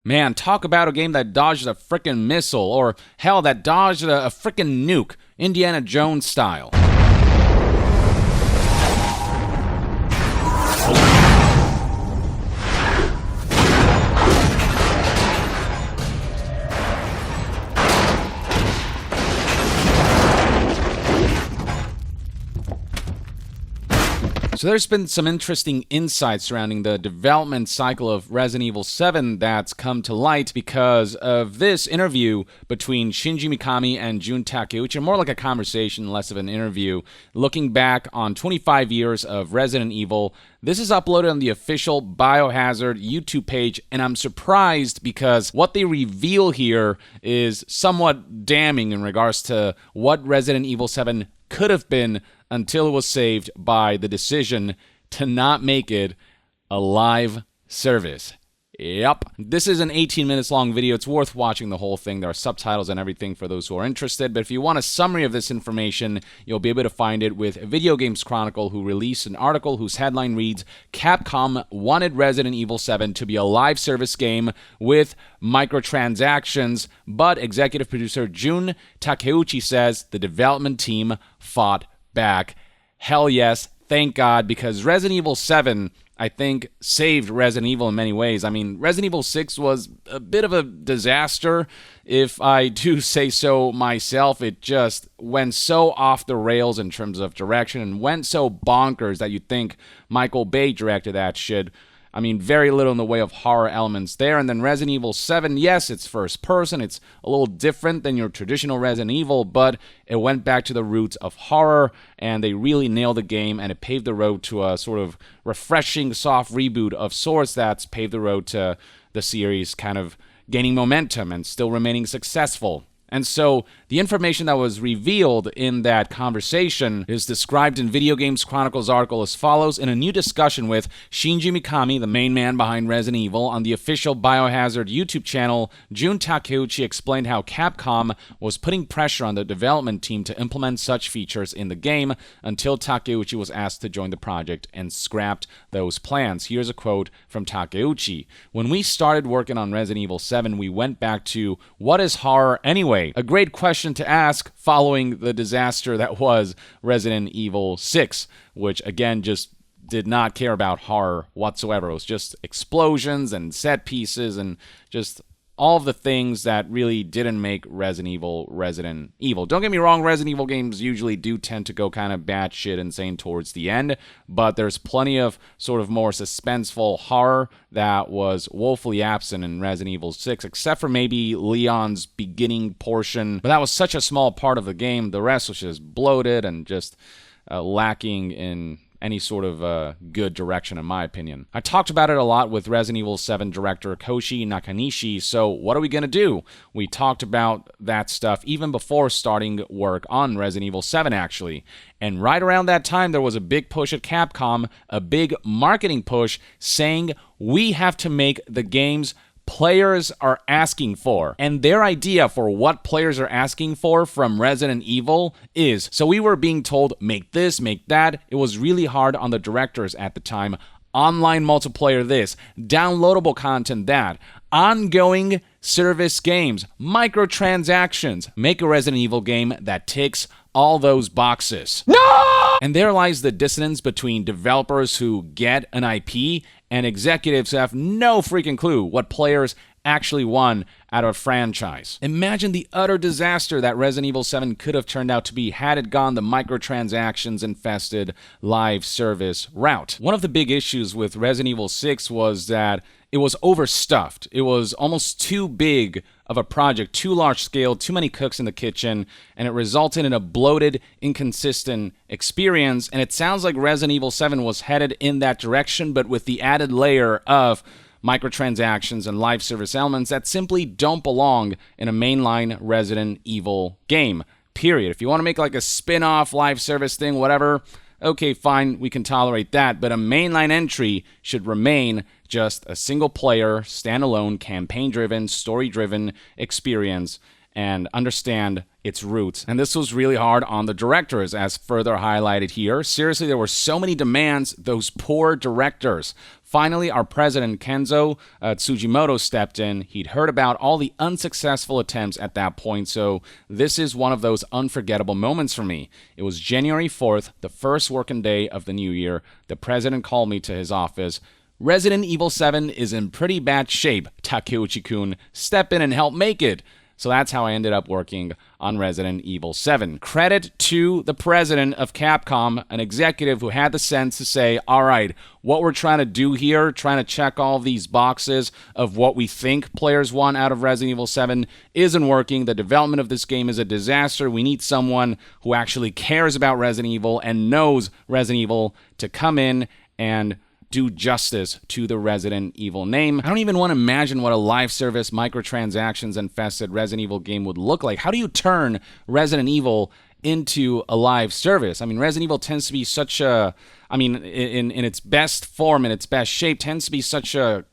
Man, talk about a game that dodged a frickin' missile, or hell, that dodged a frickin' nuke, Indiana Jones style. So there's been some interesting insights surrounding the development cycle of Resident Evil 7 that's come to light because of this interview between Shinji Mikami and Jun Takeuchi, more like a conversation, less of an interview, looking back on 25 years of Resident Evil. This is uploaded on the official Biohazard YouTube page, and I'm surprised because what they reveal here is somewhat damning in regards to what Resident Evil 7 could have been until it was saved by the decision to not make it a live service. Yep. This is an 18 minutes long video. It's worth watching the whole thing. There are subtitles and everything for those who are interested. But if you want a summary of this information, you'll be able to find it with Video Games Chronicle, who released an article whose headline reads, Capcom wanted Resident Evil 7 to be a live service game with microtransactions, but executive producer Jun Takeuchi says the development team fought back. Hell yes, thank God, because Resident Evil 7, I think, saved Resident Evil in many ways. I mean, Resident Evil 6 was a bit of a disaster, if I do say so myself. It just went so off the rails in terms of direction and went so bonkers that you'd think Michael Bay directed that shit. I mean, very little in the way of horror elements there. And then Resident Evil 7, yes, it's first person. It's a little different than your traditional Resident Evil, but it went back to the roots of horror, and they really nailed the game, and it paved the road to a sort of refreshing, soft reboot of sorts that's paved the road to the series kind of gaining momentum and still remaining successful. And so the information that was revealed in that conversation is described in Video Games Chronicle's article as follows. In a new discussion with Shinji Mikami, the main man behind Resident Evil, on the official Biohazard YouTube channel, Jun Takeuchi explained how Capcom was putting pressure on the development team to implement such features in the game until Takeuchi was asked to join the project and scrapped those plans. Here's a quote from Takeuchi. When we started working on Resident Evil 7, we went back to, what is horror anyway? A great question to ask following the disaster that was Resident Evil 6, which again just did not care about horror whatsoever. It was just explosions and set pieces and just all of the things that really didn't make Resident Evil. Don't get me wrong, Resident Evil games usually do tend to go kind of batshit insane towards the end, but there's plenty of sort of more suspenseful horror that was woefully absent in Resident Evil 6, except for maybe Leon's beginning portion. But that was such a small part of the game. The rest was just bloated and just lacking in any sort of good direction, in my opinion. I talked about it a lot with Resident Evil 7 director Koshi Nakanishi, so what are we going to do? We talked about that stuff even before starting work on Resident Evil 7, actually. And right around that time, there was a big push at Capcom, a big marketing push, saying we have to make the games players are asking for. And their idea for what players are asking for from Resident Evil is, so we were being told, make this, make that. It was really hard on the directors at the time. Online multiplayer this, downloadable content that, ongoing service games, microtransactions. Make a Resident Evil game that ticks all those boxes. No! And there lies the dissonance between developers who get an IP and executives who have no freaking clue what players actually want out of a franchise. Imagine the utter disaster that Resident Evil 7 could have turned out to be had it gone the microtransactions-infested live service route. One of the big issues with Resident Evil 6 was that it was overstuffed. It was almost too big of a project, too large scale, too many cooks in the kitchen, and it resulted in a bloated, inconsistent experience. And it sounds like Resident Evil 7 was headed in that direction, but with the added layer of microtransactions and live service elements that simply don't belong in a mainline Resident Evil game, period. If you want to make like a spin-off live service thing, whatever, okay, fine, we can tolerate that, but a mainline entry should remain just a single-player, standalone, campaign-driven, story-driven experience, and understand its roots. And this was really hard on the directors, as further highlighted here. Seriously, there were so many demands, those poor directors. Finally, our president, Kenzo Tsujimoto, stepped in. He'd heard about all the unsuccessful attempts at that point, so this is one of those unforgettable moments for me. It was January 4th, the first working day of the new year. The president called me to his office. Resident Evil 7 is in pretty bad shape, Takeuchi-kun. Step in and help make it. So that's how I ended up working on Resident Evil 7. Credit to the president of Capcom, an executive who had the sense to say, all right, what we're trying to do here, trying to check all these boxes of what we think players want out of Resident Evil 7 isn't working. The development of this game is a disaster. We need someone who actually cares about Resident Evil and knows Resident Evil to come in and do justice to the Resident Evil name. I don't even want to imagine what a live service, microtransactions infested Resident Evil game would look like. How do you turn Resident Evil into a live service? I mean, Resident Evil tends to be such a, in its best form, in its best shape, tends to be such a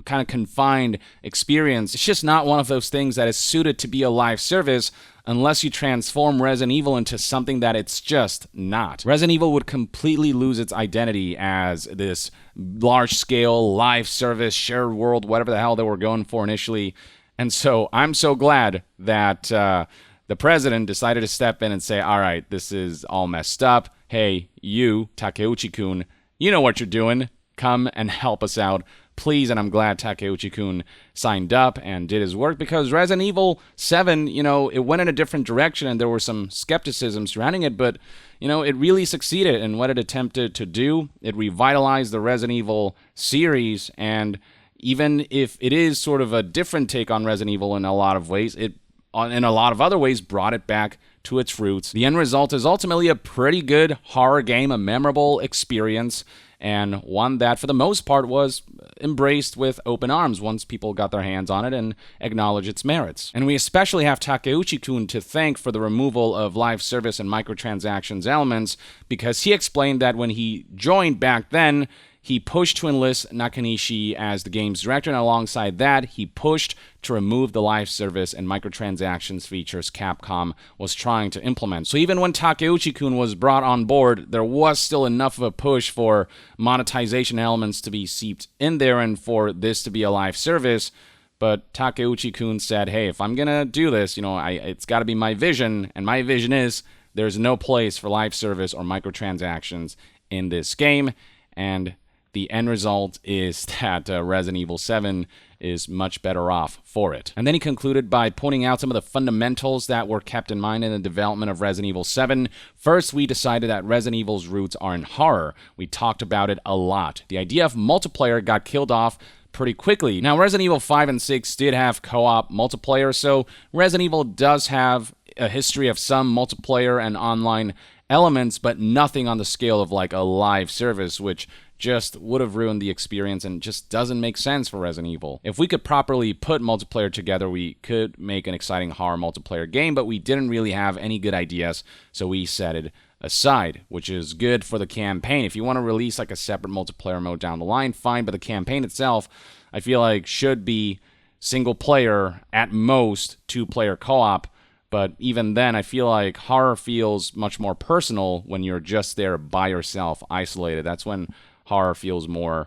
kind of confined experience. It's just not one of those things that is suited to be a live service unless you transform Resident Evil into something that it's just not. Resident Evil would completely lose its identity as this large-scale live service, shared world, whatever the hell they were going for initially. And so I'm so glad that the president decided to step in and say, all right, this is all messed up. Hey, you, Takeuchi-kun, you know what you're doing. Come and help us out, please. And I'm glad Takeuchi-kun signed up and did his work, because Resident Evil 7, it went in a different direction and there were some skepticism surrounding it, but, it really succeeded in what it attempted to do. It revitalized the Resident Evil series, and even if it is sort of a different take on Resident Evil in a lot of ways, it, in a lot of other ways, brought it back to its roots. The end result is ultimately a pretty good horror game, a memorable experience, and one that, for the most part, was embraced with open arms once people got their hands on it and acknowledged its merits. And we especially have Takeuchi-kun to thank for the removal of live service and microtransactions elements, because he explained that when he joined back then, he pushed to enlist Nakanishi as the game's director, and alongside that, he pushed to remove the live service and microtransactions features Capcom was trying to implement. So even when Takeuchi-kun was brought on board, there was still enough of a push for monetization elements to be seeped in there and for this to be a live service. But Takeuchi-kun said, hey, if I'm going to do this, it's got to be my vision, and my vision is there's no place for live service or microtransactions in this game, and the end result is that Resident Evil 7 is much better off for it. And then he concluded by pointing out some of the fundamentals that were kept in mind in the development of Resident Evil 7. First, we decided that Resident Evil's roots are in horror. We talked about it a lot. The idea of multiplayer got killed off pretty quickly. Now, Resident Evil 5 and 6 did have co-op multiplayer, so Resident Evil does have a history of some multiplayer and online elements, but nothing on the scale of like a live service, which just would have ruined the experience and just doesn't make sense for Resident Evil. If we could properly put multiplayer together, we could make an exciting horror multiplayer game, but we didn't really have any good ideas, so we set it aside, which is good for the campaign. If you want to release like a separate multiplayer mode down the line, fine, but the campaign itself, I feel like, should be single player, at most 2-player co-op. But even then, I feel like horror feels much more personal when you're just there by yourself, isolated. That's when horror feels more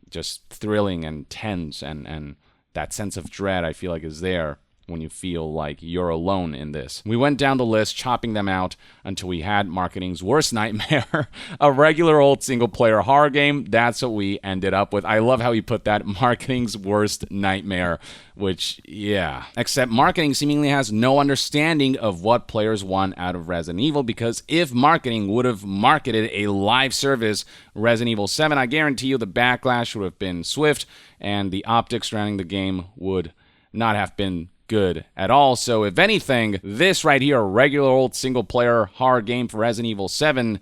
just thrilling and tense, and that sense of dread, I feel like, is there when you feel like you're alone in this. We went down the list, chopping them out until we had marketing's worst nightmare, a regular old single-player horror game. That's what we ended up with. I love how he put that, marketing's worst nightmare, which, yeah. Except marketing seemingly has no understanding of what players want out of Resident Evil, because if marketing would have marketed a live service Resident Evil 7, I guarantee you the backlash would have been swift, and the optics surrounding the game would not have been good at all. So if anything, this right here, a regular old single-player horror game for Resident Evil 7,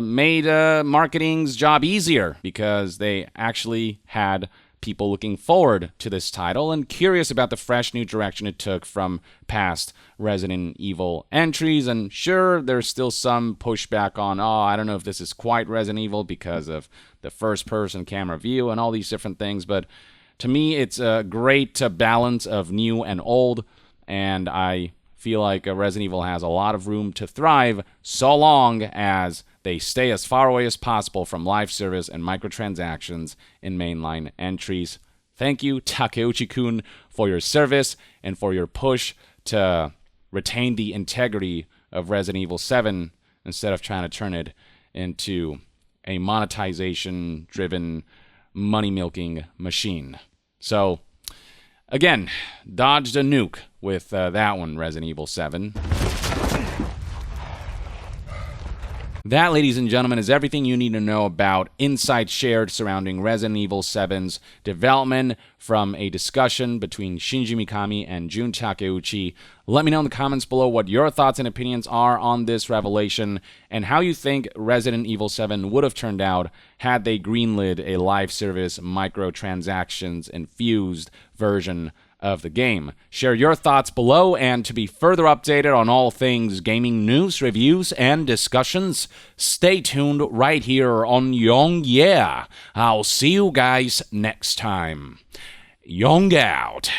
made marketing's job easier, because they actually had people looking forward to this title and curious about the fresh new direction it took from past Resident Evil entries. And sure, there's still some pushback on, I don't know if this is quite Resident Evil because of the first-person camera view and all these different things, but to me, it's a great balance of new and old. and I feel like Resident Evil has a lot of room to thrive so long as they stay as far away as possible from live service and microtransactions in mainline entries. Thank you, Takeuchi-kun, for your service and for your push to retain the integrity of Resident Evil 7 instead of trying to turn it into a monetization-driven, money-milking machine. So, again, dodged a nuke with that one, Resident Evil 7. That, ladies and gentlemen, is everything you need to know about insights shared surrounding Resident Evil 7's development from a discussion between Shinji Mikami and Jun Takeuchi. Let me know in the comments below what your thoughts and opinions are on this revelation and how you think Resident Evil 7 would have turned out had they greenlit a live service microtransactions-infused version of the game. Share your thoughts below, and to be further updated on all things gaming news, reviews, and discussions, stay tuned right here on Young Yeah. I'll see you guys next time. Young out.